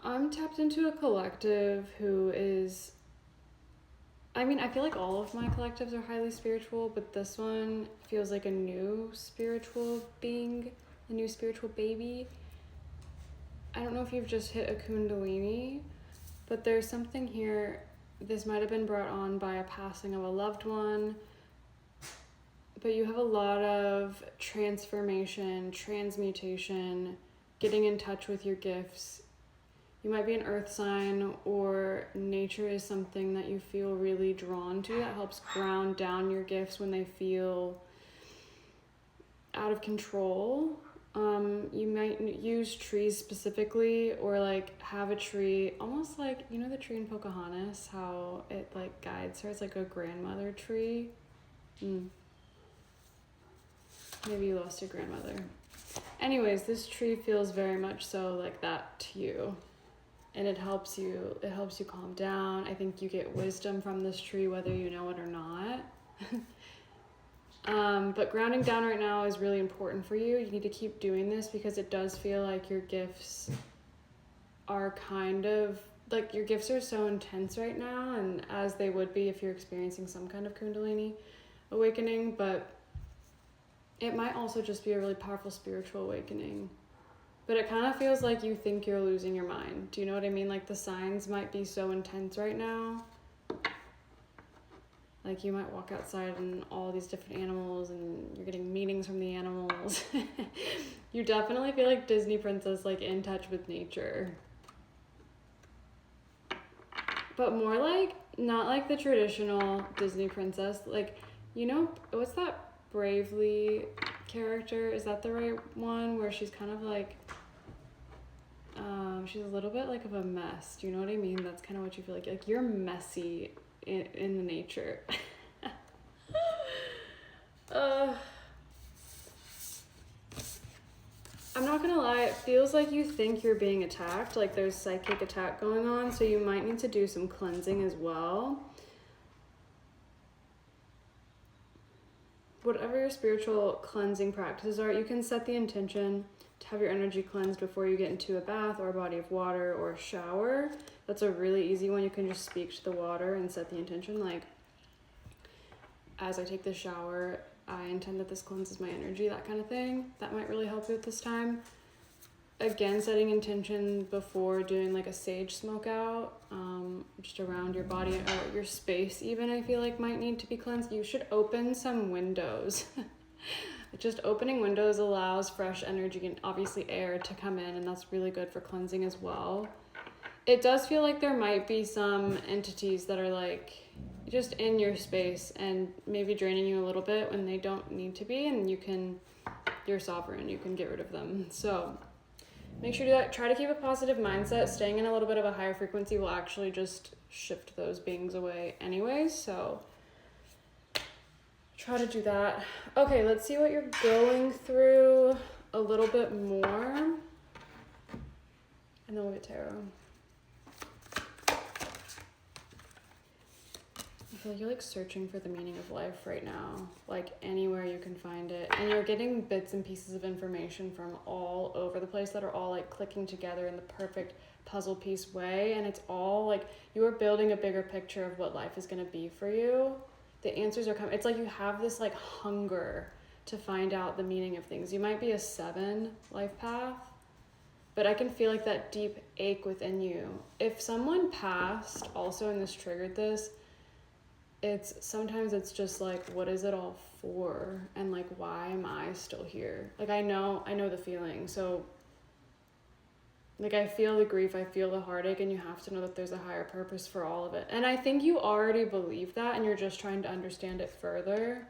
I'm tapped into a collective who is, I mean, I feel like all of my collectives are highly spiritual, but this one feels like a new spiritual being, a new spiritual baby. I don't know if you've just hit a Kundalini, but there's something here. This might have been brought on by a passing of a loved one, but you have a lot of transformation, transmutation, getting in touch with your gifts. You might be an earth sign, or nature is something that you feel really drawn to that helps ground down your gifts when they feel out of control. You might use trees specifically, or like have a tree, almost like, you know, the tree in Pocahontas, how it like guides her. It's like a grandmother tree. Maybe you lost your grandmother. Anyways, this tree feels very much so like that to you. And it helps you calm down. I think you get wisdom from this tree, whether you know it or not. But grounding down right now is really important for you. You need to keep doing this because it does feel like your gifts are kind of, like your gifts are so intense right now, and as they would be if you're experiencing some kind of Kundalini awakening, but it might also just be a really powerful spiritual awakening. But it kind of feels like you think you're losing your mind. Do you know what I mean? Like the signs might be so intense right now. Like you might walk outside and all these different animals and you're getting meetings from the animals. You definitely feel like Disney princess, like in touch with nature. But more like, not like the traditional Disney princess. Like, you know, what's that Bravely character? Is that the right one? Where she's kind of like, she's a little bit like of a mess. Do you know what I mean? That's kind of what you feel like. Like you're messy in the nature. I'm not gonna lie, it feels like you think you're being attacked, like there's psychic attack going on, so you might need to do some cleansing as well. Whatever your spiritual cleansing practices are, you can set the intention to have your energy cleansed before you get into a bath or a body of water or a shower. That's a really easy one. You can just speak to the water and set the intention, like, as I take this shower, I intend that this cleanses my energy, that kind of thing. That might really help you at this time. Again, setting intention before doing like a sage smoke out, just around your body or your space even, I feel like might need to be cleansed. You should open some windows. Just opening windows allows fresh energy and obviously air to come in, and that's really good for cleansing as well. It does feel like there might be some entities that are like just in your space and maybe draining you a little bit when they don't need to be, and you're sovereign, you can get rid of them. So make sure to do that. Try to keep a positive mindset. Staying in a little bit of a higher frequency will actually just shift those beings away anyways, so try to do that. Okay, let's see what you're going through a little bit more, and then we'll get tarot. I feel like you're like searching for the meaning of life right now, like anywhere you can find it, and you're getting bits and pieces of information from all over the place that are all like clicking together in the perfect puzzle piece way, and it's all like you are building a bigger picture of what life is going to be for you. The answers are coming. It's like you have this like hunger to find out the meaning of things. You might be a 7 life path, but I can feel like that deep ache within you. If someone passed also and this triggered this, sometimes it's just like, what is it all for? And like, why am I still here? Like, I know the feeling. So like, I feel the grief, I feel the heartache, and you have to know that there's a higher purpose for all of it. And I think you already believe that, and you're just trying to understand it further.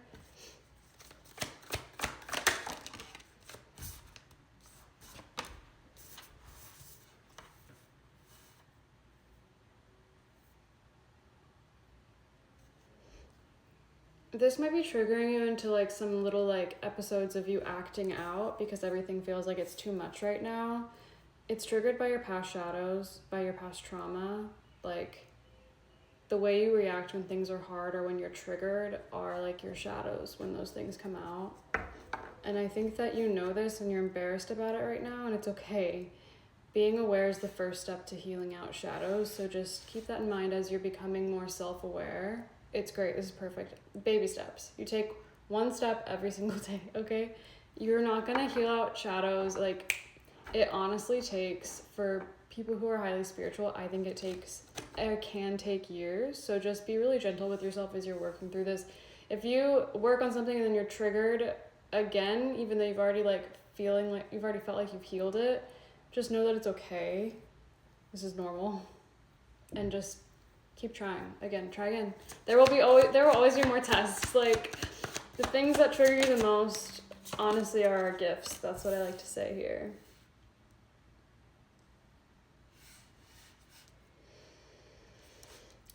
This might be triggering you into like some little like episodes of you acting out because everything feels like it's too much right now. It's triggered by your past shadows, by your past trauma. Like the way you react when things are hard or when you're triggered are like your shadows when those things come out. And I think that you know this and you're embarrassed about it right now, and it's okay. being aware is the first step to healing out shadows. So just keep that in mind as you're becoming more self-aware. It's great. This is perfect. Baby steps. You take one step every single day, okay? You're not going to heal out shadows. Like, it honestly takes, for people who are highly spiritual, I think it can take years. So just be really gentle with yourself as you're working through this. If you work on something and then you're triggered again, even though you've already felt like you've healed it, just know that it's okay. This is normal. And just keep trying. Again, try again. There will always be more tests. Like, the things that trigger you the most, honestly, are our gifts. That's what I like to say here.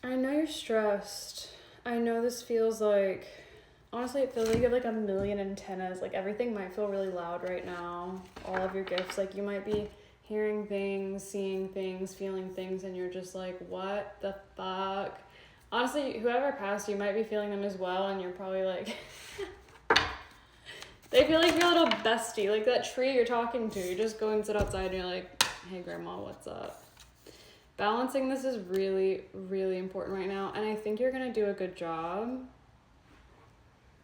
I know you're stressed. I know this feels like, honestly, it feels like you have like a million antennas. Like, everything might feel really loud right now. All of your gifts, like, you might be hearing things, seeing things, feeling things, and you're just like, what the fuck? Honestly, whoever passed, you might be feeling them as well, and you're probably like, they feel like your little bestie, like that tree you're talking to. You just go and sit outside and you're like, hey grandma, what's up? Balancing this is really, really important right now, and I think you're gonna do a good job.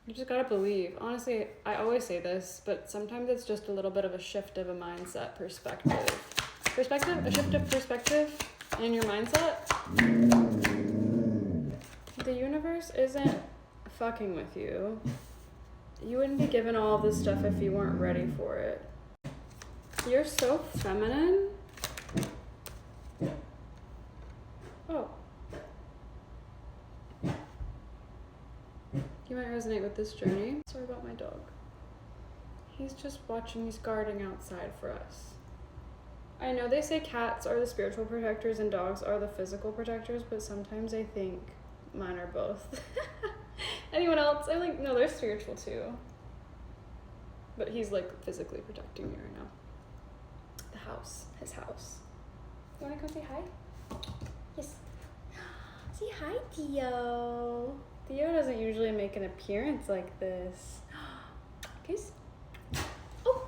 You just gotta believe. Honestly, I always say this, but sometimes it's just a little bit of a shift of a mindset perspective. A shift of perspective in your mindset. The universe isn't fucking with you. You wouldn't be given all of this stuff if you weren't ready for it. You're so feminine. Oh. You might resonate with this journey. Sorry about my dog. He's just watching, he's guarding outside for us. I know they say cats are the spiritual protectors and dogs are the physical protectors, but sometimes I think mine are both. Anyone else? I'm like, no, they're spiritual too. But he's like physically protecting me right now. The house, his house. You wanna come say hi? Yes. Say hi, Theo. Theo doesn't usually make an appearance like this. Kiss. Oh.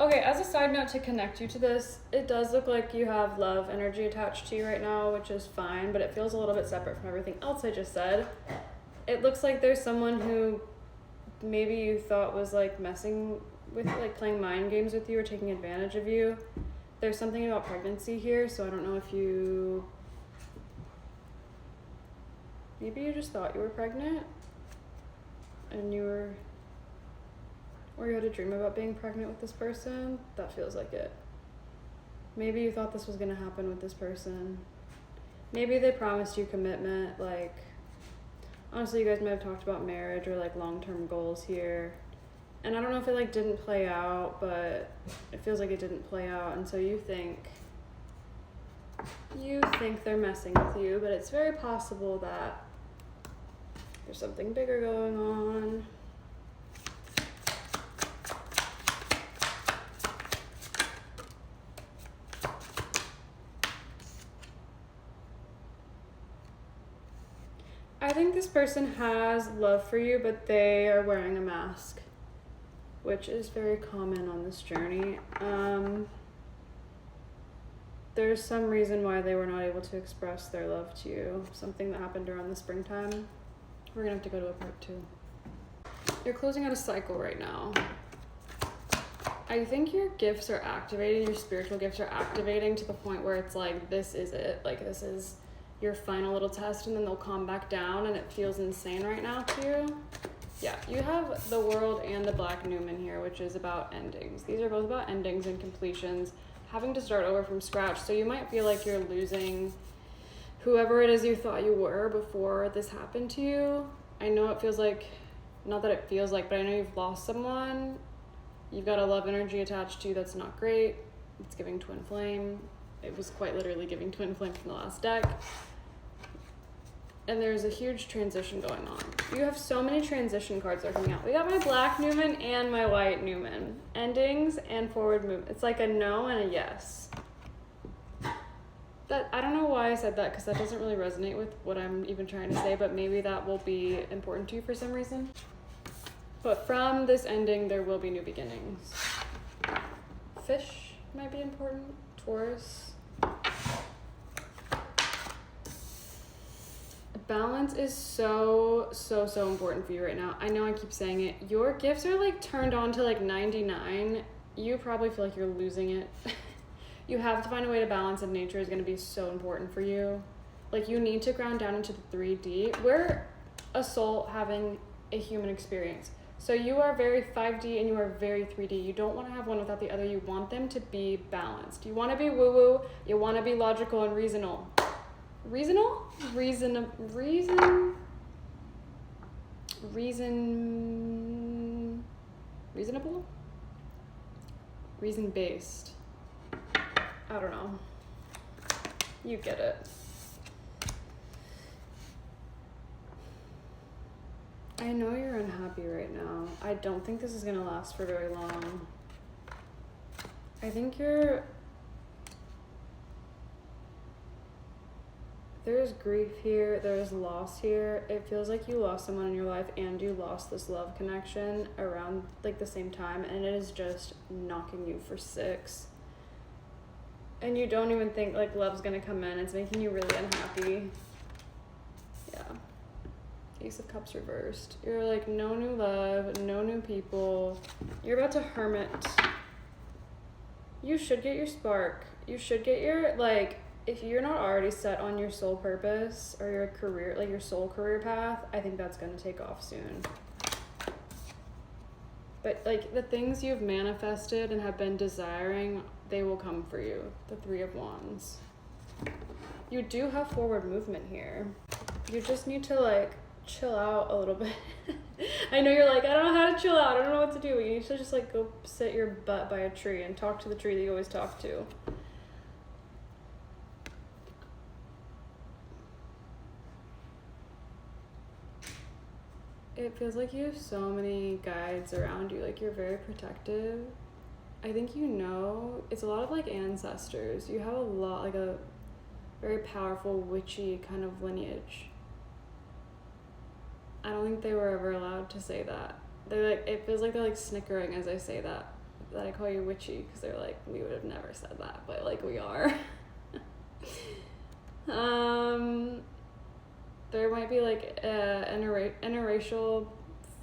Okay, as a side note to connect you to this, it does look like you have love energy attached to you right now, which is fine, but it feels a little bit separate from everything else I just said. It looks like there's someone who maybe you thought was like messing with, like playing mind games with you or taking advantage of you. There's something about pregnancy here, so I don't know if maybe you just thought you were pregnant and or you had a dream about being pregnant with this person. That feels like it. Maybe you thought this was gonna happen with this person. Maybe they promised you commitment, like, honestly, you guys might have talked about marriage or like long-term goals here. And I don't know if it like didn't play out, but it feels like it didn't play out, and so you think they're messing with you, but it's very possible that there's something bigger going on. I think this person has love for you, but they are wearing a mask, which is very common on this journey. There's some reason why they were not able to express their love to you. Something that happened around the springtime. We're gonna have to go to a part 2. You're closing out a cycle right now. I think your gifts are activating, your spiritual gifts are activating to the point where it's like, this is it. Like, this is your final little test, and then they'll calm back down, and it feels insane right now to you. Yeah, you have the World and the Black Newman here, which is about endings. These are both about endings and completions, having to start over from scratch. So you might feel like you're losing whoever it is you thought you were before this happened to you. I know it feels like, not that it feels like, but I know you've lost someone. You've got a love energy attached to you that's not great. It's giving twin flame. It was quite literally giving twin flame from the last deck. And there's a huge transition going on. You have so many transition cards that are coming out. We got my Black Newman and my White Newman. Endings and forward movement. It's like a no and a yes. That, I don't know why I said that, because that doesn't really resonate with what I'm even trying to say, but maybe that will be important to you for some reason. But from this ending, there will be new beginnings. fish might be important. Taurus. Balance is so important for you right now. I know I keep saying it. Your gifts are like turned on to like 99. You probably feel like you're losing it. You have to find a way to balance, and nature is going to be so important for you. Like, you need to ground down into the 3D. We're a soul having a human experience. So you are very 5D and you are very 3D. You don't want to have one without the other. You want them to be balanced. You want to be woo-woo. You want to be logical and reasonable. Reasonable? Reasonable? Reason-based. I don't know. You get it. I know you're unhappy right now. I don't think this is gonna last for very long. I think there's grief here, there's loss here. It feels like you lost someone in your life and you lost this love connection around like the same time, and it is just knocking you for 6. And you don't even think like love's gonna come in. It's making you really unhappy. Yeah. Ace of Cups reversed. You're like, no new love, no new people. You're about to hermit. You should get your spark. You should get your, like, if you're not already set on your soul purpose or your career, like your soul career path, I think that's gonna take off soon. But like the things you've manifested and have been desiring, they will come for you. The 3 of Wands. You do have forward movement here. You just need to like chill out a little bit. I know you're like, I don't know how to chill out. I don't know what to do. You need to just like go sit your butt by a tree and talk to the tree that you always talk to. It feels like you have so many guides around you. Like, you're very protective. I think you know, it's a lot of like ancestors. You have a lot, like a very powerful witchy kind of lineage. I don't think they were ever allowed to say that. They're like, it feels like they're like snickering as I say that I call you witchy, because they're like, we would have never said that, but like we are. There might be like interracial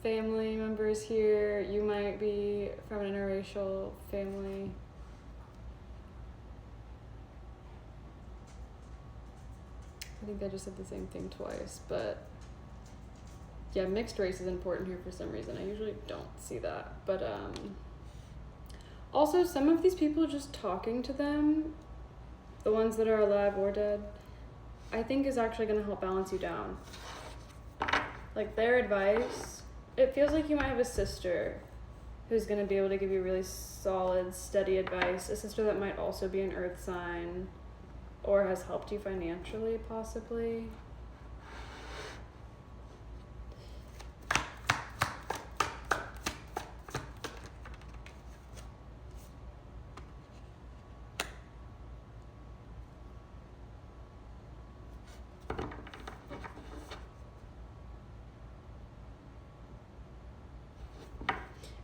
family members here. You might be from an interracial family. I think I just said the same thing twice, but yeah, mixed race is important here for some reason. I usually don't see that, but also some of these people, just talking to them, the ones that are alive or dead, I think is actually going to help balance you down. Like their advice, it feels like you might have a sister who's going to be able to give you really solid, steady advice. A sister that might also be an earth sign or has helped you financially, possibly.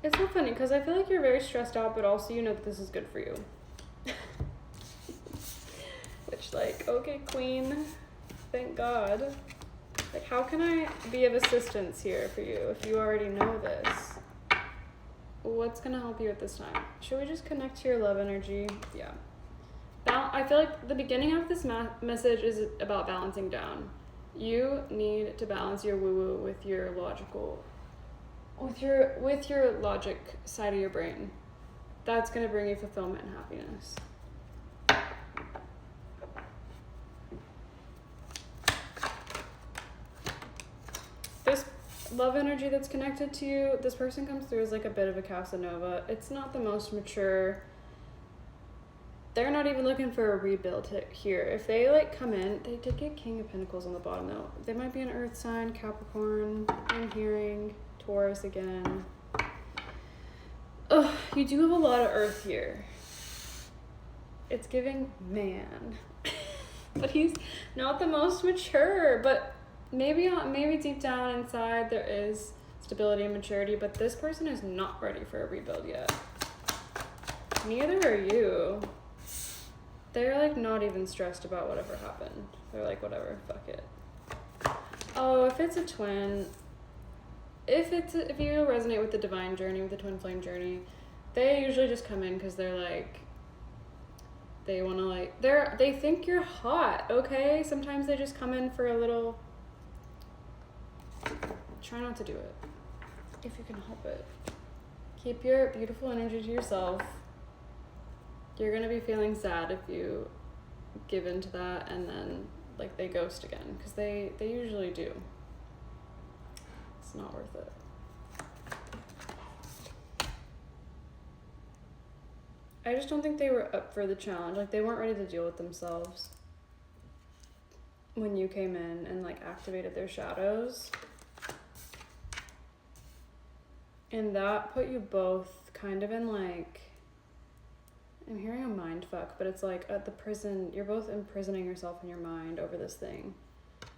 It's so funny because I feel like you're very stressed out, but also you know that this is good for you. Which, like, okay, queen, thank God. Like, how can I be of assistance here for you if you already know this? What's going to help you at this time? Should we just connect to your love energy? Yeah. I feel like the beginning of this message is about balancing down. You need to balance your woo-woo with your logical, with your logic side of your brain. That's going to bring you fulfillment and happiness. This love energy that's connected to you, this person comes through as like a bit of a Casanova. It's not the most mature. They're not even looking for a rebuild here. If they like come in, they did get King of Pentacles on the bottom though. They might be an earth sign, Capricorn, I'm hearing Taurus again. Oh, you do have a lot of earth here. It's giving man. But he's not the most mature, but maybe deep down inside there is stability and maturity, but this person is not ready for a rebuild yet. Neither are you. They're like not even stressed about whatever happened. They're like, whatever, fuck it. Oh, if it's a twin, if you resonate with the divine journey, with the twin flame journey, they usually just come in because they're like, they want to like, they think you're hot, okay? Sometimes they just come in for a little, try not to do it if you can help it. Keep your beautiful energy to yourself. You're gonna be feeling sad if you give into that and then like they ghost again, because they usually do. It's not worth it. I just don't think they were up for the challenge. Like, they weren't ready to deal with themselves when you came in and like activated their shadows. And that put you both kind of in like, I'm hearing a mind fuck, but it's like at the prison, you're both imprisoning yourself in your mind over this thing.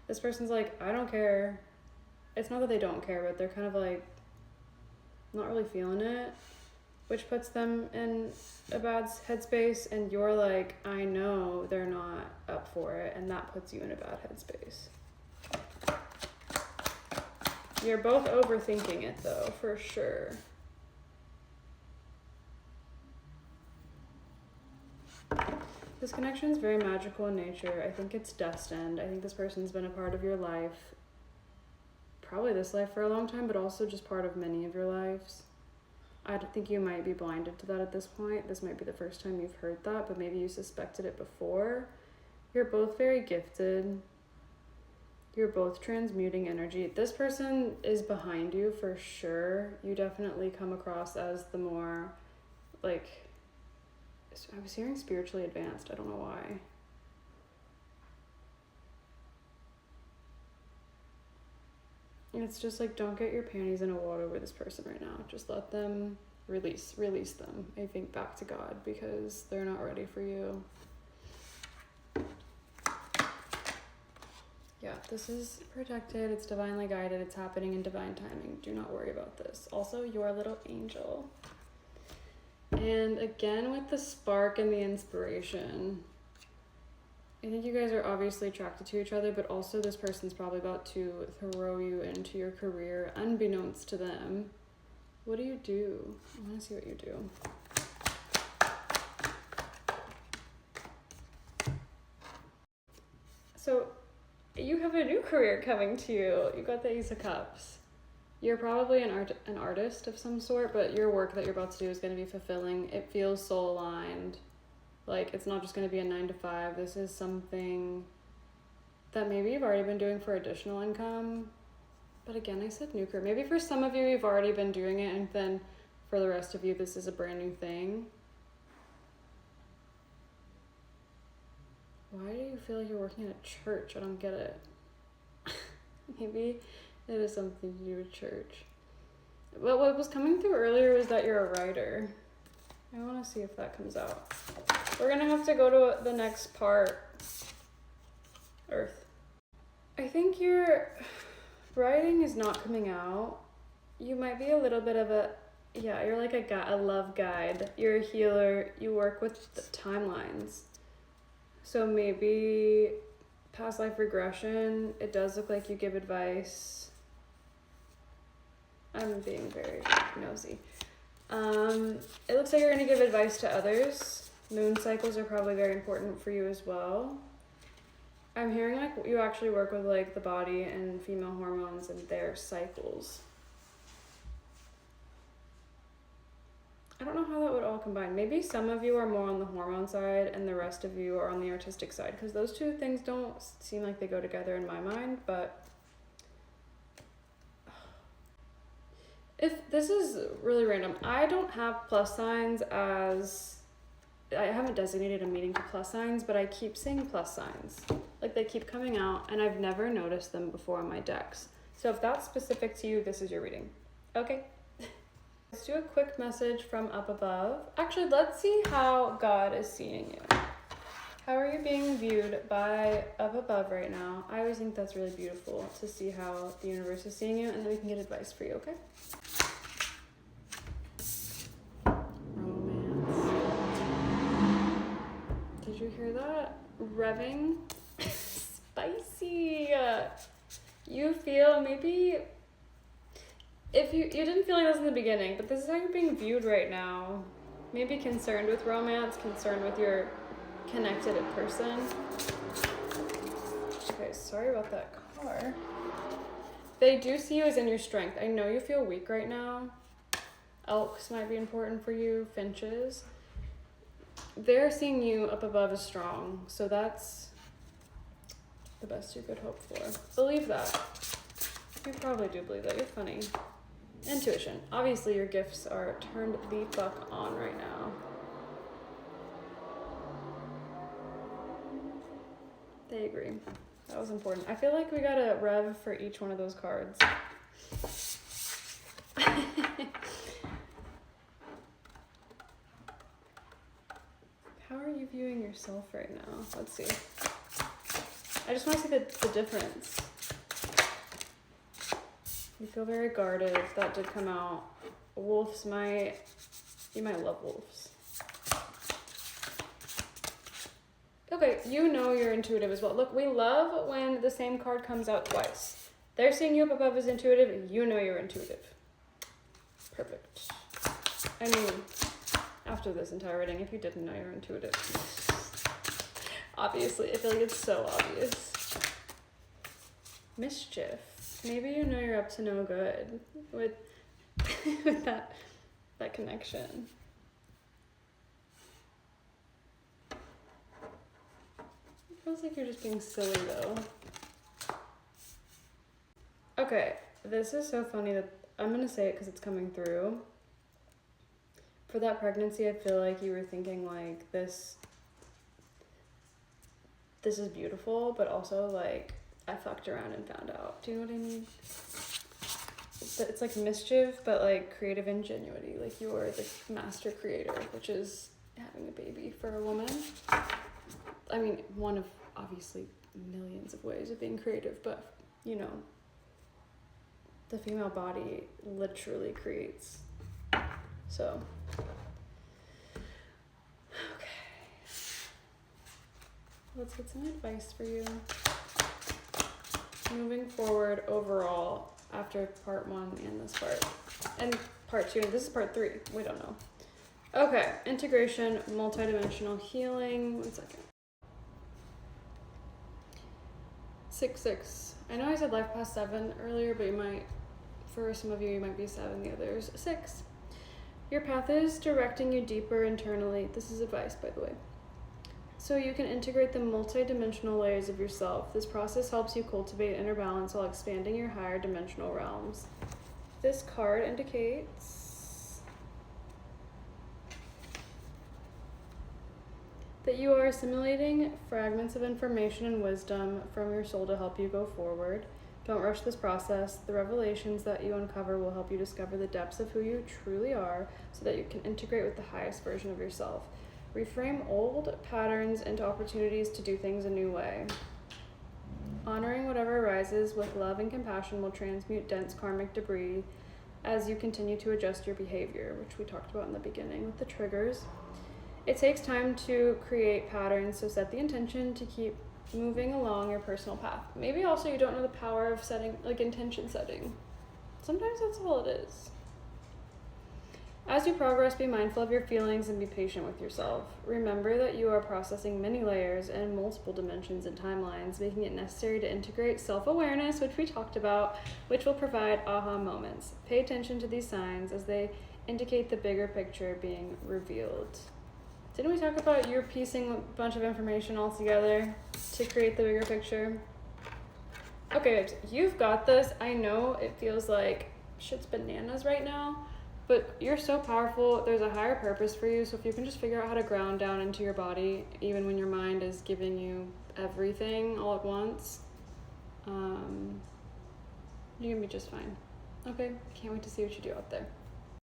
This person's like, I don't care. It's not that they don't care, but they're kind of like not really feeling it, which puts them in a bad headspace. And you're like, I know they're not up for it, and that puts you in a bad headspace. You're both overthinking it though, for sure. This connection is very magical in nature. I think it's destined. I think this person's been a part of your life, probably this life for a long time, but also just part of many of your lives. I think you might be blinded to that at this point. This might be the first time you've heard that, but maybe you suspected it before. You're both very gifted. You're both transmuting energy. This person is behind you for sure. You definitely come across as the more, like, I was hearing spiritually advanced. I don't know why. And it's just like, don't get your panties in a wad over this person right now. Just let them release them, I think, back to God, because they're not ready for you. Yeah, this is protected, it's divinely guided, it's happening in divine timing. Do not worry about this. Also, your little angel. And again, with the spark and the inspiration, I think you guys are obviously attracted to each other, but also this person's probably about to throw you into your career unbeknownst to them. What do you do? I want to see what you do. So you have a new career coming to you. You got the Ace of Cups. You're probably an artist of some sort, but your work that you're about to do is going to be fulfilling. It feels soul aligned. Like, it's not just going to be a 9 to 5. This is something that maybe you've already been doing for additional income. But again, I said new career. Maybe for some of you, you've already been doing it, and then for the rest of you, this is a brand new thing. Why do you feel like you're working at a church? I don't get it. Maybe it is something to do with church. But what was coming through earlier was that you're a writer. I want to see if that comes out. We're going to have to go to the next part. Earth. I think your writing is not coming out. You might be a little bit of a, yeah, you're like a love guide. You're a healer. You work with the timelines. So maybe past life regression. It does look like you give advice. I'm being very nosy. It looks like you're going to give advice to others. Moon cycles are probably very important for you as well. I'm hearing like you actually work with like the body and female hormones and their cycles. I don't know how that would all combine. Maybe some of you are more on the hormone side and the rest of you are on the artistic side, because those two things don't seem like they go together in my mind. But if this is really random, I don't have plus signs as, I haven't designated a meaning to plus signs, but I keep seeing plus signs. Like, they keep coming out and I've never noticed them before on my decks. So if that's specific to you, this is your reading. Okay. Let's do a quick message from up above. Actually, let's see how God is seeing you. How are you being viewed by up above right now? I always think that's really beautiful to see how the universe is seeing you, and then we can get advice for you, okay? Romance. Did you hear that? Revving. Spicy. You feel maybe, if you didn't feel like this in the beginning, but this is how you're being viewed right now. Maybe concerned with romance, concerned with your connected person. Okay, sorry about that car. They do see you as in your strength. I know you feel weak right now. Elks might be important for you, finches. They're seeing you up above as strong, so that's the best you could hope for. Believe that. You probably do believe that. You're funny. Intuition. Obviously, your gifts are turned the fuck on right now. They agree. That was important. I feel like we got a rev for each one of those cards. How are you viewing yourself right now? Let's see. I just want to see the difference. You feel very guarded. That did come out. Wolves might... You might love wolves. Okay, you know you're intuitive as well. Look, we love when the same card comes out twice. They're seeing you up above as intuitive. You know you're intuitive. Perfect. I mean, after this entire reading, if you didn't know you're intuitive. Obviously, I feel like it's so obvious. Mischief. Maybe you know you're up to no good with with that connection. It feels like you're just being silly though. Okay, this is so funny that I'm gonna say it because it's coming through. For that pregnancy, I feel like you were thinking like this is beautiful, but also like I fucked around and found out. Do you know what I mean? It's like mischief, but like creative ingenuity. Like you are the master creator, which is having a baby for a woman. I mean, one of obviously millions of ways of being creative, but you know, the female body literally creates. So, okay. Let's get some advice for you. Moving forward overall after part 1 and this part. And part 2, and this is part 3. We don't know. Okay, integration, multidimensional healing. 1 second. 6-6. I know I said life past 7 earlier, but you might, for some of you might be 7, the others 6. Your path is directing you deeper internally. This is advice, by the way. So you can integrate the multi-dimensional layers of yourself. This process helps you cultivate inner balance while expanding your higher dimensional realms. This card indicates that you are assimilating fragments of information and wisdom from your soul to help you go forward. Don't rush this process. The revelations that you uncover will help you discover the depths of who you truly are so that you can integrate with the highest version of yourself. Reframe old patterns into opportunities to do things a new way. Honoring whatever arises with love and compassion will transmute dense karmic debris as you continue to adjust your behavior, which we talked about in the beginning with the triggers. It takes time to create patterns, so set the intention to keep moving along your personal path. Maybe also you don't know the power of setting, like intention setting. Sometimes that's all it is. As you progress, be mindful of your feelings and be patient with yourself. Remember that you are processing many layers and multiple dimensions and timelines, making it necessary to integrate self-awareness, which we talked about, which will provide aha moments. Pay attention to these signs as they indicate the bigger picture being revealed. Didn't we talk about you're piecing a bunch of information all together to create the bigger picture? Okay, you've got this. I know it feels like shit's bananas right now, but you're so powerful. There's a higher purpose for you. So if you can just figure out how to ground down into your body, even when your mind is giving you everything all at once, you're gonna be just fine. Okay, can't wait to see what you do out there.